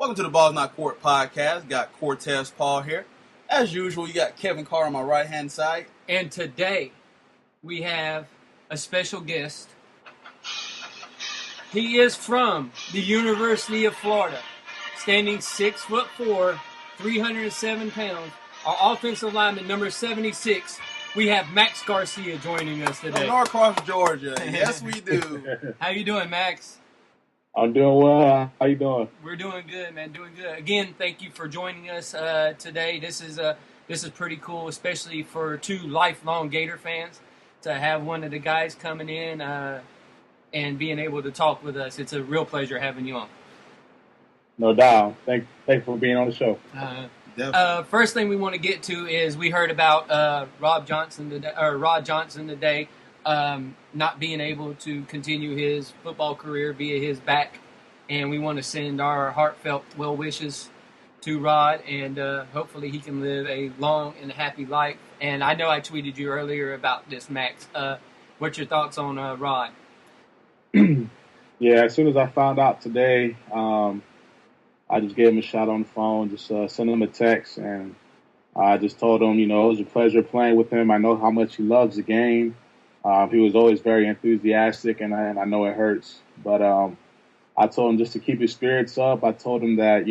Welcome to the Balls Not Court podcast. Got Cortez Paul here. As usual, you got Kevin Carr on my right-hand side. And today, we have a special guest. He is from the University of Florida, standing 6'4", 307 pounds. Our offensive lineman, number 76. We have Max Garcia joining us today. From Norcross, Georgia. Yes, we do. How you doing, Max? I'm doing well. How you doing? We're doing good, man. Doing good. Again, thank you for joining us today. This is pretty cool, especially for two lifelong Gator fans, to have one of the guys coming in and being able to talk with us. It's a real pleasure having you on. No doubt. Thanks for being on the show. First thing we want to get to is we heard about Rod Johnson today. Not being able to continue his football career via his back, and we want to send our heartfelt well wishes to Rod, and hopefully he can live a long and happy life. And I know I tweeted you earlier about this, Max. What's your thoughts on Rod? Yeah, as soon as I found out today, I just gave him a shot on the phone, just sent him a text, and I just told him, it was a pleasure playing with him. I know how much he loves the game. He was always very enthusiastic, and I know it hurts. But I told him just to keep his spirits up. I told him that,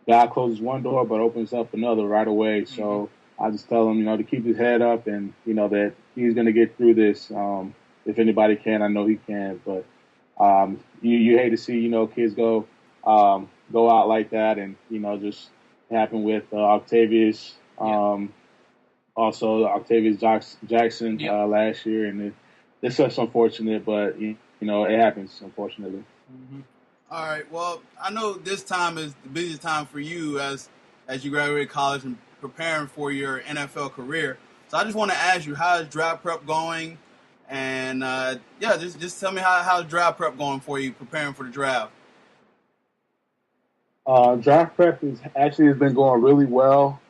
God closes one door but opens up another right away. So I just tell him, to keep his head up and, that he's going to get through this. If anybody can, I know he can. But you hate to see, kids go out like that, and, just happened with Octavius. Also, Octavius Jackson last year, and it's just unfortunate, but it happens, unfortunately. Mm-hmm. All right. Well, I know this time is the busiest time for you as you graduate college and preparing for your NFL career. So I just want to ask you, how is draft prep going? And just tell me how's draft prep going for you, preparing for the draft. Draft prep has been going really well.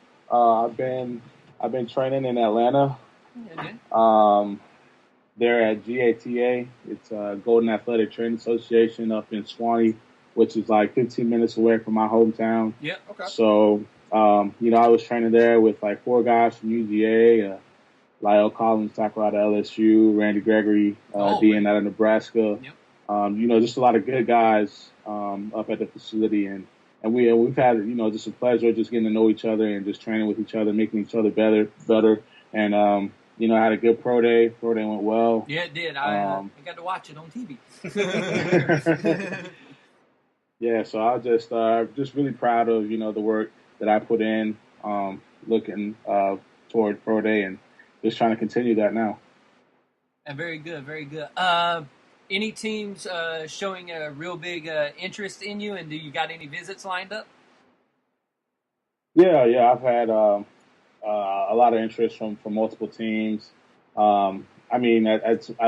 I've been training in Atlanta. They're at GATA. It's Golden Athletic Training Association up in Swanee, which is like 15 minutes away from my hometown. Yeah, okay. So, I was training there with like 4 guys from UGA, Lyle Collins, tackle out of LSU, Randy Gregory, DN out of Nebraska. Yep. Just a lot of good guys up at the facility, and we've had, just a pleasure just getting to know each other and just training with each other, making each other better. And, I had a good pro day. Pro day went well. Yeah, it did. I got to watch it on TV. Yeah, so I was just really proud of, the work that I put in, looking toward pro day and just trying to continue that now. And very good, very good. Any teams showing a real big interest in you, and do you got any visits lined up? Yeah, I've had a lot of interest from multiple teams. At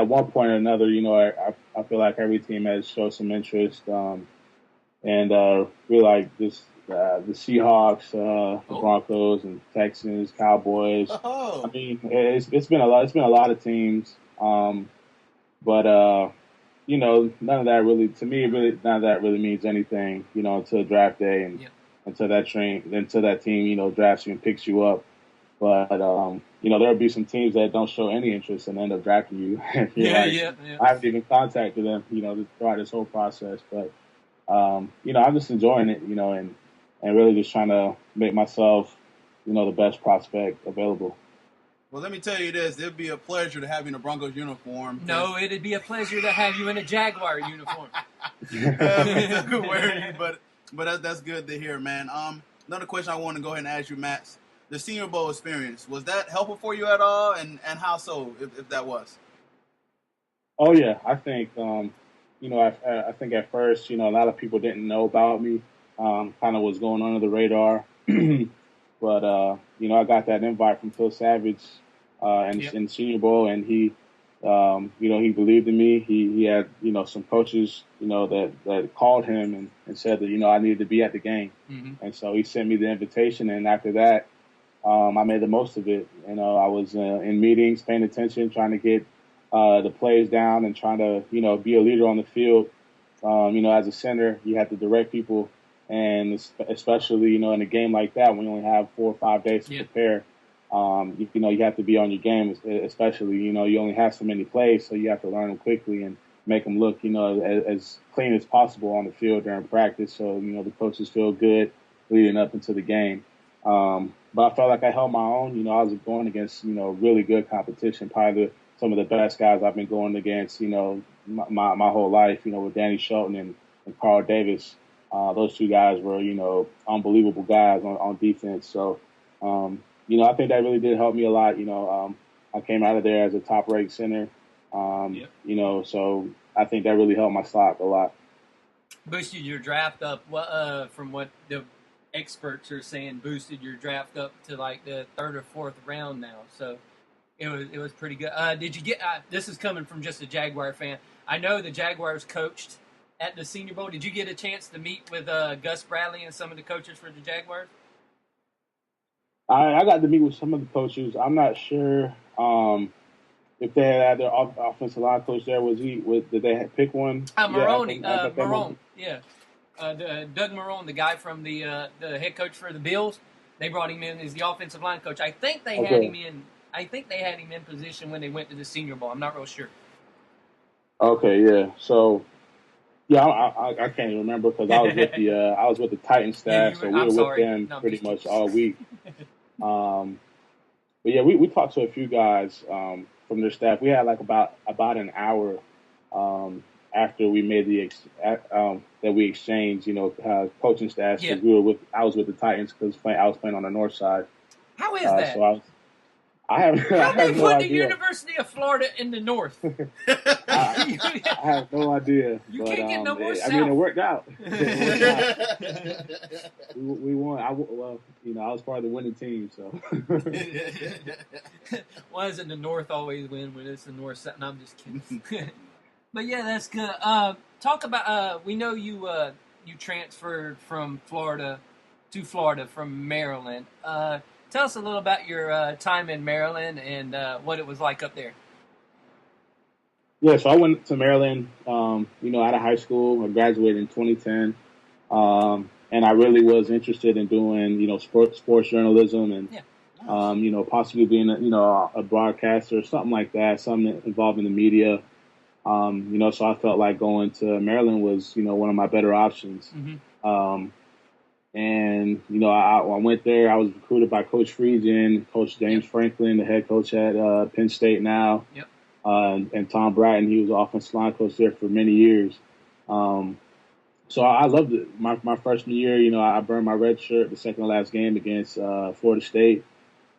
one point or another, I feel like every team has shown some interest, and really like this the Seahawks, the Broncos, and Texans, Cowboys. Oh. It's been a lot. It's been a lot of teams, but none of that really, to me, none of that really means anything, until draft day and until that team, drafts you and picks you up. But, there'll be some teams that don't show any interest and end up drafting you. I haven't even contacted them, throughout this whole process. But, I'm just enjoying it, and really just trying to make myself, the best prospect available. Well, let me tell you this. It'd be a pleasure to have you in a Broncos uniform. No, it'd be a pleasure to have you in a Jaguar uniform. But that's good to hear, man. Another question I want to go ahead and ask you, Max. The Senior Bowl experience, was that helpful for you at all? And how so, if that was? Oh, yeah. I think, I think at first, a lot of people didn't know about me, kind of was going under the radar. But, I got that invite from Phil Savage in Senior Bowl, and he believed in me. He had, some coaches, that called him and said that, I needed to be at the game. Mm-hmm. And so he sent me the invitation, and after that, I made the most of it. I was in meetings, paying attention, trying to get the plays down and trying to, be a leader on the field. As a center, you have to direct people And especially, in a game like that, when you only have 4 or 5 days to prepare, you have to be on your game, especially, you only have so many plays, so you have to learn them quickly and make them look, as clean as possible on the field during practice. So, the coaches feel good leading up into the game. But I felt like I held my own. I was going against, really good competition, probably some of the best guys I've been going against, my whole life, with Danny Shelton and Carl Davis. Those two guys were, unbelievable guys on defense. So, I think that really did help me a lot. I came out of there as a top-ranked center. So I think that really helped my stock a lot. Boosted your draft up, from what the experts are saying, boosted your draft up to like the 3rd or 4th round now. So it was pretty good. Did you get? This is coming from just a Jaguar fan. I know the Jaguars coached at the Senior Bowl. Did you get a chance to meet with Gus Bradley and some of the coaches for the Jaguars? I got to meet with some of the coaches. I'm not sure if they had their offensive line coach there. Did they pick one? Maroney. Marone. Yeah. Doug Marone, the guy from the head coach for the Bills. They brought him in as the offensive line coach. I think they had him in. I think they had him in position when they went to the Senior Bowl. I'm not real sure. Okay. Yeah. So. Yeah, I can't even remember because I was with the Titans staff, so we were with them pretty much all week. But yeah, we talked to a few guys from their staff. We had like about an hour after we made that we exchanged, coaching staff. Yeah. I was with the Titans because I was playing on the north side. How is that? So I have no put idea. the University of Florida in the north? I have no idea. You can't get no more south. I mean, it worked out. We won. I was part of the winning team, so. Why doesn't the north always win when it's the north side? No, I'm just kidding. But yeah, that's good. Talk about. We know you transferred from Florida to Florida from Maryland. Tell us a little about your time in Maryland and what it was like up there. Yeah, so I went to Maryland, out of high school. I graduated in 2010, and I really was interested in doing, sports journalism and, possibly being, a broadcaster or something like that, something involved in the media. So I felt like going to Maryland was, one of my better options. Mm-hmm. And, I went there. I was recruited by Coach Friedgen, Coach James Franklin, the head coach at Penn State now. Yep. And Tom Bratton, he was the offensive line coach there for many years. So I loved it. My freshman year, I burned my red shirt the second to last game against Florida State.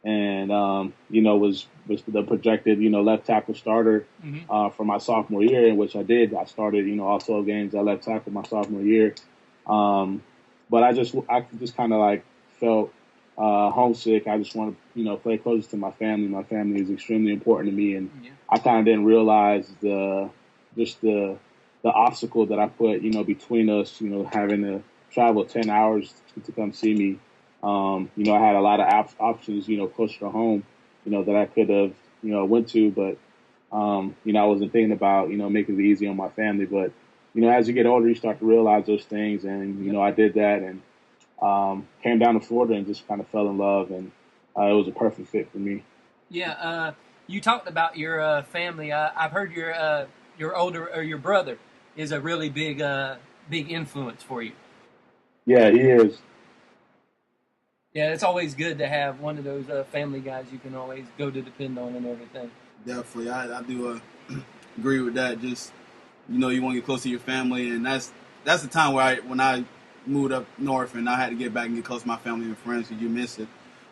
And, was the projected, left tackle starter for my sophomore year, in which I did. I started, all 12 games at left tackle my sophomore year. But I just kind of like felt homesick. I just want to, play closer to my family. My family is extremely important to me, and I kind of didn't realize the obstacle that I put, between us, having to travel 10 hours to come see me. I had a lot of options, closer to home, that I could have, went to, but, I wasn't thinking about, making it easy on my family. But, as you get older, you start to realize those things. And, I did that and came down to Florida and just kind of fell in love. And it was a perfect fit for me. Yeah. You talked about your family. I've heard your brother is a really big influence for you. Yeah, he is. Yeah, it's always good to have one of those family guys you can always go to depend on and everything. Definitely. I do agree with that. Just, you want to get close to your family, and that's the time when I moved up north and I had to get back and get close to my family and friends because you miss it.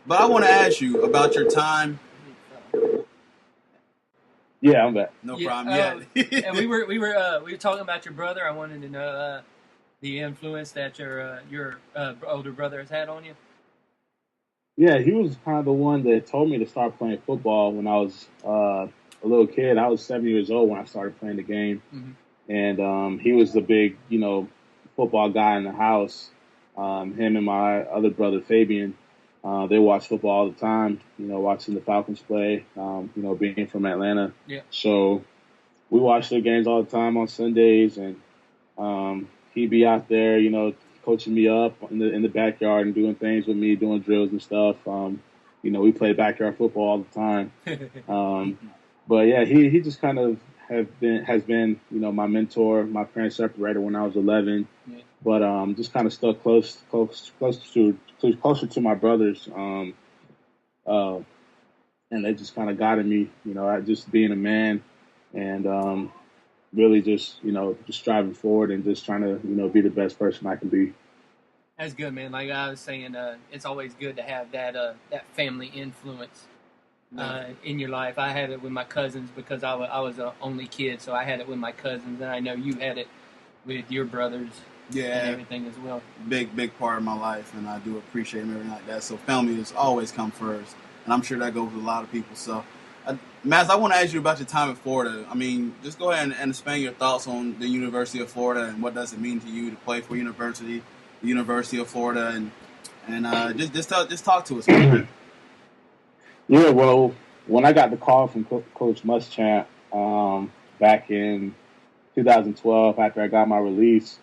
But I want to ask you about your time. Yeah, I'm back. No problem. And we were talking about your brother. I wanted to know the influence that your older brother has had on you. Yeah, he was kind of the one that told me to start playing football when I was a little kid. I was 7 years old when I started playing the game. Mm-hmm. And he was the big, football guy in the house. Him and my other brother, Fabian, they watch football all the time, watching the Falcons play, being from Atlanta. Yeah. So we watch their games all the time on Sundays. And he'd be out there, coaching me up in the backyard and doing things with me, doing drills and stuff. We play backyard football all the time. But yeah, he just kind of has been my mentor. My parents separated when I was 11, but just kind of stuck closer to my brothers. And they just kind of guided me, at just being a man and really just striving forward and just trying to be the best person I can be. That's good, man. Like I was saying, it's always good to have that family influence in your life. I had it with my cousins because I was an only kid, so I had it with my cousins, and I know you had it with your brothers and everything as well. Big part of my life, and I do appreciate them, everything like that. So family has always come first, and I'm sure that goes with a lot of people. So, Max, I want to ask you about your time in Florida. I mean, just go ahead and expand your thoughts on the University of Florida and what does it mean to you to play for the University of Florida, and just talk to us about that. Yeah, well, when I got the call from Coach Muschamp back in 2012 after I got my release,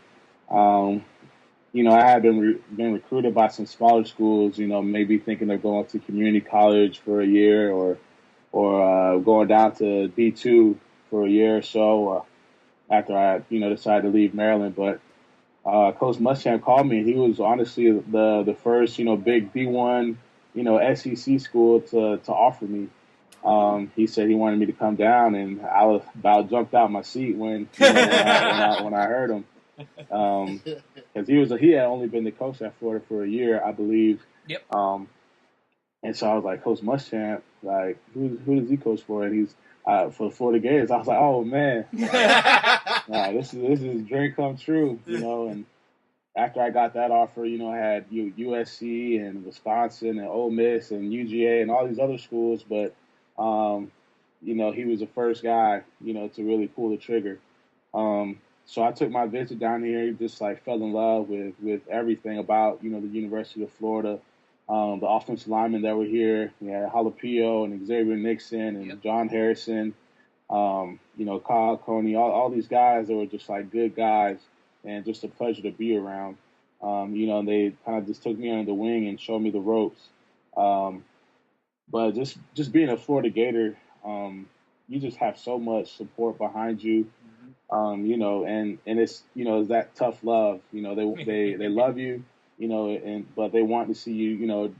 I had been recruited by some smaller schools, maybe thinking they're going to community college for a year or going down to D2 for a year or so after I, decided to leave Maryland. But Coach Muschamp called me, and he was honestly the first, big D1, SEC school to offer me. He said he wanted me to come down, and I about jumped out my seat when I heard him. Because he had only been the coach at Florida for a year, I believe. Yep. And so I was like, Coach Muschamp, like, who does he coach for? And he's for the Florida Gators. I was like, oh man, this is a dream come true, And after I got that offer, I had USC and Wisconsin and Ole Miss and UGA and all these other schools, but he was the first guy, to really pull the trigger. So I took my visit down here, just like fell in love with everything about, the University of Florida. The offensive linemen that were here, Jalapeno and Xavier Nixon and John Harrison, Kyle Coney, all these guys that were just like good guys and just a pleasure to be around. They kind of just took me under the wing and showed me the ropes. But just being a Florida Gator, you just have so much support behind you. And it's, it's that tough love, they love you, but they want to see you,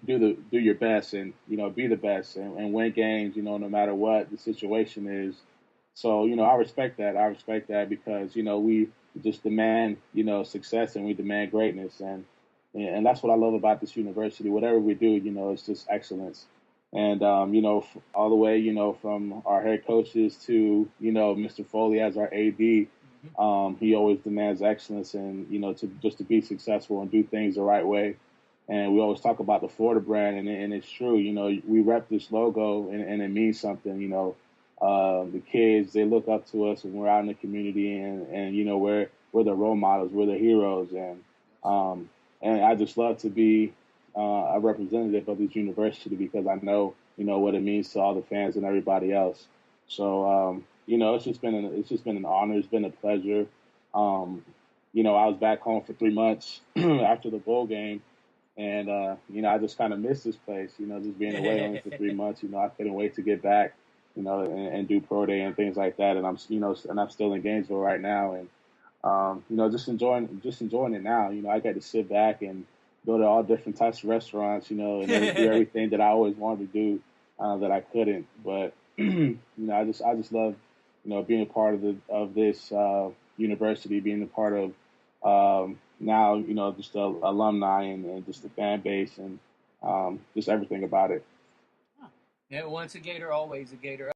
do your best and, be the best and win games, no matter what the situation is. So, I respect that. I respect that because, we just demand, success and we demand greatness. And that's what I love about this university. Whatever we do, it's just excellence. And, all the way, from our head coaches to, Mr. Foley as our AD, he always demands excellence and, to be successful and do things the right way. And we always talk about the Florida brand, and it's true. We rep this logo, and it means something. The kids, they look up to us when we're out in the community, and we're the role models, we're the heroes, and I just love to be a representative of this university because I know, what it means to all the fans and everybody else. So, it's just been an honor. It's been a pleasure. I was back home for 3 months after the bowl game. And, I just kind of missed this place, just being away only for 3 months. I couldn't wait to get back, and do pro day and things like that. And I'm still in Gainesville right now. And, just enjoying it now. I get to sit back and go to all different types of restaurants, and do everything that I always wanted to do that I couldn't. But, I just love, being a part of this university, being a part of now, just the alumni and just the fan base and just everything about it. Yeah, once a Gator, always a Gator.